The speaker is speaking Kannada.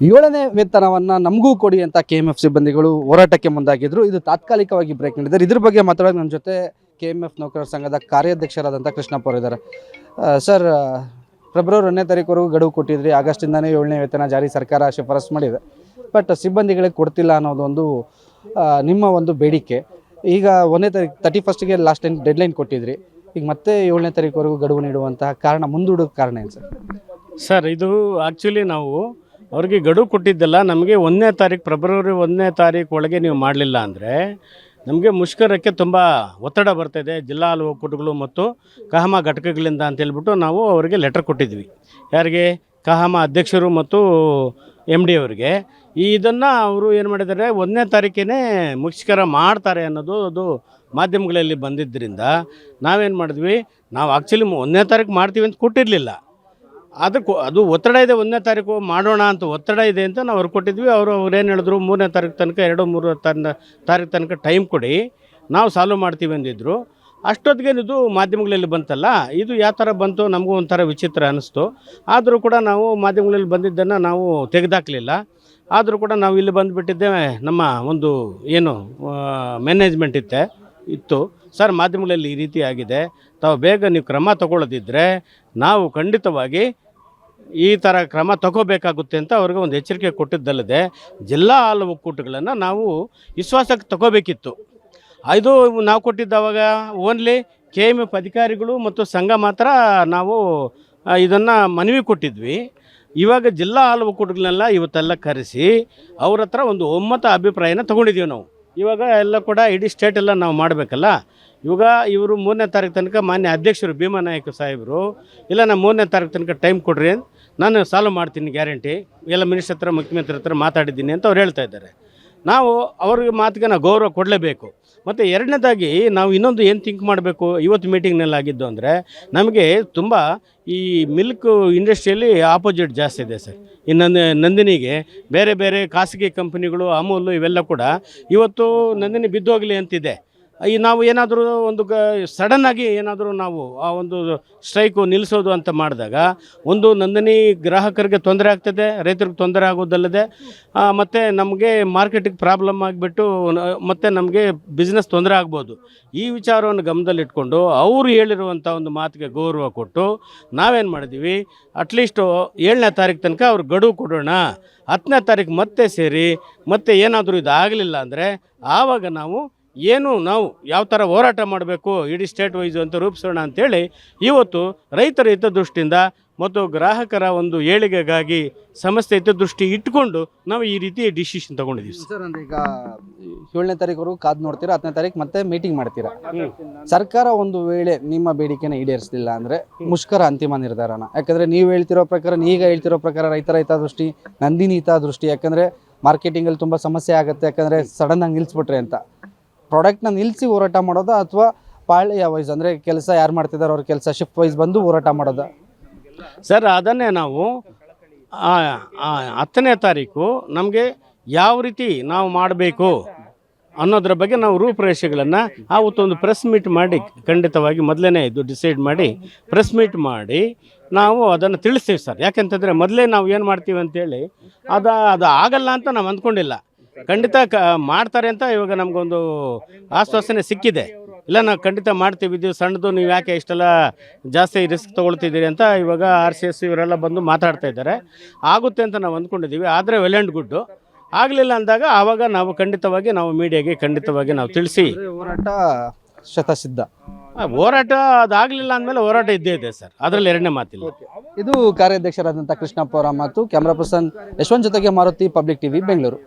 ಏಳನೇ ವೇತನವನ್ನ ನಮಗೂ ಕೊಡಿ ಅಂತ ಕೆಎಂಎಫ್ ಸಿಬ್ಬಂದಿಗಳು ಹೋರಾಟಕ್ಕೆ ಮುಂದಾಗಿದ್ರು. ಇದು ತಾತ್ಕಾಲಿಕವಾಗಿ ಬ್ರೇಕ್ ನೀಡಿದ್ದಾರೆ. ಇದ್ರ ಬಗ್ಗೆ ಮಾತಾಡೋಕೆ ನನ್ನ ಜೊತೆ ಕೆಎಂಎಫ್ ನೌಕರರ ಸಂಘದ ಕಾರ್ಯಾಧ್ಯಕ್ಷರಾದಂಥ ಕೃಷ್ಣಪ್ಪ ಅವರು ಇದ್ದಾರೆ. ಸರ್, ಫೆಬ್ರವರಿ 1ನೇ ತಾರೀಕುವರೆಗೂ ಗಡುವು ಕೊಟ್ಟಿದ್ರಿ. ಆಗಸ್ಟಿಂದನೇ 7ನೇ ವೇತನ ಜಾರಿ ಸರ್ಕಾರ ಶಿಫಾರಸು ಮಾಡಿದೆ. ಬಟ್ ಸಿಬ್ಬಂದಿಗಳಿಗೆ ಕೊಡ್ತಿಲ್ಲ ಅನ್ನೋದೊಂದು ನಿಮ್ಮ ಒಂದು ಬೇಡಿಕೆ. ಈಗ 1ನೇ ತಾರೀಕು 31ಗೆ ಲಾಸ್ಟ್ ಡೆಡ್ಲೈನ್ ಕೊಟ್ಟಿದ್ರಿ. ಈಗ ಮತ್ತೆ 7ನೇ ತಾರೀಕುವರೆಗೂ ಗಡುವು ನೀಡುವಂತಹ ಕಾರಣ, ಮುಂದೂಡೋಕೆ ಕಾರಣ ಏನು ಸರ್? ಸರ್, ಇದು ಆ್ಯಕ್ಚುಲಿ ನಾವು ಅವ್ರಿಗೆ ಗಡುವು ಕೊಟ್ಟಿದ್ದಲ್ಲ. ನಮಗೆ 1ನೇ ತಾರೀಕು ಫೆಬ್ರವರಿ 1ನೇ ತಾರೀಕು ಒಳಗೆ ನೀವು ಮಾಡಲಿಲ್ಲ ಅಂದರೆ ನಮಗೆ ಮುಷ್ಕರಕ್ಕೆ ತುಂಬ ಒತ್ತಡ ಬರ್ತಾಯಿದೆ ಜಿಲ್ಲಾ ಹಾಲು ಒಕ್ಕೂಟಗಳು ಮತ್ತು ಕಹಮ ಘಟಕಗಳಿಂದ ಅಂತೇಳ್ಬಿಟ್ಟು ನಾವು ಅವರಿಗೆ ಲೆಟರ್ ಕೊಟ್ಟಿದ್ವಿ. ಯಾರಿಗೆ? ಕಹಮ ಅಧ್ಯಕ್ಷರು ಮತ್ತು MD ಅವರಿಗೆ. ಇದನ್ನು ಅವರು ಏನು ಮಾಡಿದ್ದಾರೆ, 1ನೇ ತಾರೀಕೇ ಮುಷ್ಕರ ಮಾಡ್ತಾರೆ ಅನ್ನೋದು ಅದು ಮಾಧ್ಯಮಗಳಲ್ಲಿ ಬಂದಿದ್ದರಿಂದ ನಾವೇನು ಮಾಡಿದ್ವಿ, ನಾವು ಆ್ಯಕ್ಚುಲಿ 1ನೇ ತಾರೀಕು ಮಾಡ್ತೀವಿ ಅಂತ ಕೊಟ್ಟಿರಲಿಲ್ಲ. ಅದು ಒತ್ತಡ ಇದೆ, 1ನೇ ತಾರೀಕು ಮಾಡೋಣ ಅಂತ ಒತ್ತಡ ಇದೆ ಅಂತ ನಾವು ಅವ್ರು ಕೊಟ್ಟಿದ್ವಿ. ಅವ್ರೇನು ಹೇಳಿದ್ರು, 3ನೇ ತಾರೀಕು ತನಕ 2-3 ತಾರೀಕು ತನಕ ಟೈಮ್ ಕೊಡಿ, ನಾವು ಸಾಲ್ವ್ ಮಾಡ್ತೀವಿ ಅಂದಿದ್ರು. ಅಷ್ಟೊತ್ತಿಗೆ ಇದು ಮಾಧ್ಯಮಗಳಲ್ಲಿ ಬಂತಲ್ಲ, ಇದು ಯಾವ ಥರ ಬಂತು ನಮಗೂ ಒಂಥರ ವಿಚಿತ್ರ ಅನ್ನಿಸ್ತು. ಆದರೂ ಕೂಡ ನಾವು ಮಾಧ್ಯಮಗಳಲ್ಲಿ ಬಂದಿದ್ದನ್ನು ನಾವು ತೆಗೆದಾಕಲಿಲ್ಲ. ಆದರೂ ಕೂಡ ನಾವು ಇಲ್ಲಿ ಬಂದುಬಿಟ್ಟಿದ್ದೆ. ನಮ್ಮ ಒಂದು ಏನು ಮ್ಯಾನೇಜ್ಮೆಂಟ್ ಇತ್ತು ಸರ್, ಮಾಧ್ಯಮಗಳಲ್ಲಿ ಈ ರೀತಿ ಆಗಿದೆ, ತಾವು ಬೇಗ ನೀವು ಕ್ರಮ ತಗೊಳ್ಳೋದಿದ್ದರೆ ನಾವು ಖಂಡಿತವಾಗಿ ಈ ಥರ ಕ್ರಮ ತಗೋಬೇಕಾಗುತ್ತೆ ಅಂತ ಅವ್ರಿಗೆ ಒಂದು ಎಚ್ಚರಿಕೆ ಕೊಟ್ಟಿದ್ದಲ್ಲದೆ ಜಿಲ್ಲಾ ಹಾಲು ಒಕ್ಕೂಟಗಳನ್ನು ನಾವು ವಿಶ್ವಾಸಕ್ಕೆ ತಗೋಬೇಕಿತ್ತು. ಇದು ನಾವು ಕೊಟ್ಟಿದ್ದವಾಗ ಓನ್ಲಿ KMF ಅಧಿಕಾರಿಗಳು ಮತ್ತು ಸಂಘ ಮಾತ್ರ ನಾವು ಇದನ್ನು ಮನವಿ ಕೊಟ್ಟಿದ್ವಿ. ಇವಾಗ ಜಿಲ್ಲಾ ಹಾಲು ಒಕ್ಕೂಟಗಳನ್ನೆಲ್ಲ ಇವತ್ತೆಲ್ಲ ಕರೆಸಿ ಅವ್ರ ಹತ್ರ ಒಂದು ಒಮ್ಮತ ಅಭಿಪ್ರಾಯನ ತೊಗೊಂಡಿದ್ದೀವಿ ನಾವು. ಇವಾಗ ಎಲ್ಲ ಕೂಡ ಇಡೀ ಸ್ಟೇಟೆಲ್ಲ ನಾವು ಮಾಡಬೇಕಲ್ಲ. ಇವಾಗ ಇವರು 3ನೇ ತಾರೀಕು ತನಕ ಮಾನ್ಯ ಅಧ್ಯಕ್ಷರು ಭೀಮಾನಾಯಕ ಸಾಹೇಬರು, ಇಲ್ಲ ನಾನು 3ನೇ ತಾರೀಕು ತನಕ ಟೈಮ್ ಕೊಡ್ರಿ, ನಾನು ಸಾಲ್ವ್ ಮಾಡ್ತೀನಿ ಗ್ಯಾರಂಟಿ, ಎಲ್ಲ ಮಿನಿಸ್ಟರ್ ಹತ್ರ ಮುಖ್ಯಮಂತ್ರಿ ಹತ್ರ ಮಾತಾಡಿದ್ದೀನಿ ಅಂತ ಅವ್ರು ಹೇಳ್ತಾ ಇದ್ದಾರೆ. ನಾವು ಅವ್ರಿಗೆ ಮಾತಿಗೆ ನಾವು ಗೌರವ ಕೊಡಲೇಬೇಕು. ಮತ್ತು ಎರಡನೇದಾಗಿ ನಾವು ಇನ್ನೊಂದು ಏನು ಥಿಂಕ್ ಮಾಡಬೇಕು, ಇವತ್ತು ಮೀಟಿಂಗ್ನಲ್ಲಿ ಆಗಿದ್ದು ಅಂದರೆ ನಮಗೆ ತುಂಬ ಈ ಮಿಲ್ಕ್ ಇಂಡಸ್ಟ್ರಿಯಲ್ಲಿ ಆಪೋಸಿಟ್ ಜಾಸ್ತಿ ಇದೆ ಸರ್. ಇನ್ನೊಂದು ನಂದಿನಿಗೆ ಬೇರೆ ಬೇರೆ ಖಾಸಗಿ ಕಂಪನಿಗಳು, ಅಮೂಲ್ ಇವೆಲ್ಲ ಕೂಡ ಇವತ್ತು ನಂದಿನಿ ಬಿದ್ದೋಗಲಿ ಅಂತಿದೆ. ಈ ನಾವು ಏನಾದರೂ ಒಂದು ಸಡನ್ನಾಗಿ ಏನಾದರೂ ನಾವು ಆ ಒಂದು ಸ್ಟ್ರೈಕು ನಿಲ್ಲಿಸೋದು ಅಂತ ಮಾಡಿದಾಗ ಒಂದು ನಂದಿನಿ ಗ್ರಾಹಕರಿಗೆ ತೊಂದರೆ ಆಗ್ತದೆ, ರೈತರಿಗೆ ತೊಂದರೆ ಆಗೋದಲ್ಲದೆ ಮತ್ತು ನಮಗೆ ಮಾರ್ಕೆಟಿಗೆ ಪ್ರಾಬ್ಲಮ್ ಆಗಿಬಿಟ್ಟು ಮತ್ತು ನಮಗೆ ಬಿಸ್ನೆಸ್ ತೊಂದರೆ ಆಗ್ಬೋದು. ಈ ವಿಚಾರವನ್ನು ಗಮನದಲ್ಲಿಟ್ಕೊಂಡು ಅವರು ಹೇಳಿರುವಂಥ ಒಂದು ಮಾತಿಗೆ ಗೌರವ ಕೊಟ್ಟು ನಾವೇನು ಮಾಡಿದ್ದೀವಿ, ಅಟ್ಲೀಸ್ಟು 7ನೇ ತಾರೀಕು ತನಕ ಅವ್ರು ಗಡುವು ಕೊಡೋಣ, 10ನೇ ತಾರೀಕು ಮತ್ತೆ ಸೇರಿ ಮತ್ತೆ ಏನಾದರೂ ಇದು ಆಗಲಿಲ್ಲ ಅಂದರೆ ಆವಾಗ ನಾವು ಯಾವ ಥರ ಹೋರಾಟ ಮಾಡಬೇಕು ಇಡೀ ಸ್ಟೇಟ್ ವೈಸು ಅಂತ ರೂಪಿಸೋಣ ಅಂಥೇಳಿ ಇವತ್ತು ರೈತರ ಹಿತದೃಷ್ಟಿಯಿಂದ ಮತ್ತು ಗ್ರಾಹಕರ ಒಂದು ಏಳಿಗೆಗಾಗಿ ಸಮಸ್ಯೆ ಹಿತದೃಷ್ಟಿ ಇಟ್ಕೊಂಡು ನಾವು ಈ ರೀತಿ ಡಿಸಿಷನ್ ತೊಗೊಂಡಿದ್ದೀವಿ ಸರ್. ಅಂದರೆ ಈಗ 7ನೇ ತಾರೀಕುವರೆಗೂ ಕಾದು ನೋಡ್ತೀರಾ, 10ನೇ ತಾರೀಕು ಮತ್ತೆ ಮೀಟಿಂಗ್ ಮಾಡ್ತೀರಾ. ಸರ್ಕಾರ ಒಂದು ವೇಳೆ ನಿಮ್ಮ ಬೇಡಿಕೆನ ಈಡೇರಿಸಲಿಲ್ಲ ಅಂದರೆ ಮುಷ್ಕರ ಅಂತಿಮ ನಿರ್ಧಾರನ? ಯಾಕಂದರೆ ನೀವು ಹೇಳ್ತಿರೋ ಪ್ರಕಾರ ರೈತರ ಹಿತದೃಷ್ಟಿ, ನಂದಿನಿ ಹಿತದೃಷ್ಟಿ, ಯಾಕಂದರೆ ಮಾರ್ಕೆಟಿಂಗಲ್ಲಿ ತುಂಬ ಸಮಸ್ಯೆ ಆಗುತ್ತೆ, ಯಾಕಂದರೆ ಸಡನ್ನಾಗಿ ನಿಲ್ಲಿಸ್ಬಿಟ್ರೆ ಅಂತ ಪ್ರಾಡಕ್ಟ್ನ ನಿಲ್ಲಿಸಿ ಹೋರಾಟ ಮಾಡೋದು, ಅಥವಾ ಪಾಳ್ಯ ವೈಸ್ ಅಂದರೆ ಕೆಲಸ ಯಾರು ಮಾಡ್ತಿದ್ದಾರೆ ಅವ್ರ ಕೆಲಸ ಶಿಫ್ಟ್ ವೈಸ್ ಬಂದು ಹೋರಾಟ ಮಾಡೋದು? ಸರ್, ಅದನ್ನೇ ನಾವು 10ನೇ ತಾರೀಕು ನಮಗೆ ಯಾವ ರೀತಿ ನಾವು ಮಾಡಬೇಕು ಅನ್ನೋದ್ರ ಬಗ್ಗೆ ನಾವು ರೂಪುರೇಷೆಗಳನ್ನು ಆವತ್ತೊಂದು ಪ್ರೆಸ್ ಮೀಟ್ ಮಾಡಿ ಖಂಡಿತವಾಗಿ ಮೊದಲೇ ಇದು ಡಿಸೈಡ್ ಮಾಡಿ ಪ್ರೆಸ್ ಮೀಟ್ ಮಾಡಿ ನಾವು ಅದನ್ನು ತಿಳಿಸ್ತೀವಿ ಸರ್. ಯಾಕೆಂತಂದರೆ ಮೊದಲೇ ನಾವು ಏನು ಮಾಡ್ತೀವಿ ಅಂತೇಳಿ ಅದು ಆಗಲ್ಲ ಅಂತ ನಾವು ಅಂದ್ಕೊಂಡಿಲ್ಲ. ಖಂಡಿತ ಮಾಡ್ತಾರೆ ಅಂತ ಇವಾಗ ನಮಗೊಂದು ಆಶ್ವಾಸನೆ ಸಿಕ್ಕಿದೆ. ಇಲ್ಲ, ನಾವು ಖಂಡಿತ ಮಾಡ್ತೀವಿ, ಇದು ಸಣ್ಣದು, ನೀವು ಯಾಕೆ ಇಷ್ಟೆಲ್ಲ ಜಾಸ್ತಿ ರಿಸ್ಕ್ ತೊಗೊಳ್ತಿದ್ದೀರಿ ಅಂತ ಇವಾಗ RCS ಇವರೆಲ್ಲ ಬಂದು ಮಾತಾಡ್ತಾ ಇದ್ದಾರೆ. ಆಗುತ್ತೆ ಅಂತ ನಾವು ಅಂದ್ಕೊಂಡಿದ್ದೀವಿ. ಆದರೆ ವೆಲ್ ಆ್ಯಂಡ್ ಗುಡ್ಡು. ಆಗಲಿಲ್ಲ ಅಂದಾಗ ಆವಾಗ ನಾವು ಖಂಡಿತವಾಗಿ ನಾವು ಮೀಡಿಯಾಗೆ ಖಂಡಿತವಾಗಿ ನಾವು ತಿಳಿಸಿ ಹೋರಾಟ ಶತಸಿದ್ಧ. ಹೋರಾಟ ಅದಾಗಲಿಲ್ಲ ಅಂದಮೇಲೆ ಹೋರಾಟ ಇದ್ದೇ ಇದೆ ಸರ್, ಅದರಲ್ಲಿ ಎರಡನೇ ಮಾತಿಲ್ಲ. ಇದು ಕಾರ್ಯಾಧ್ಯಕ್ಷರಾದಂಥ ಕೃಷ್ಣಪ್ಪ ಅವರ ಮಾತು. ಕ್ಯಾಮ್ರಾ ಪರ್ಸನ್ ಯಶವಂತ್ ಜೊತೆಗೆ ಮಾರುತಿ, ಪಬ್ಲಿಕ್ TV, ಬೆಂಗಳೂರು.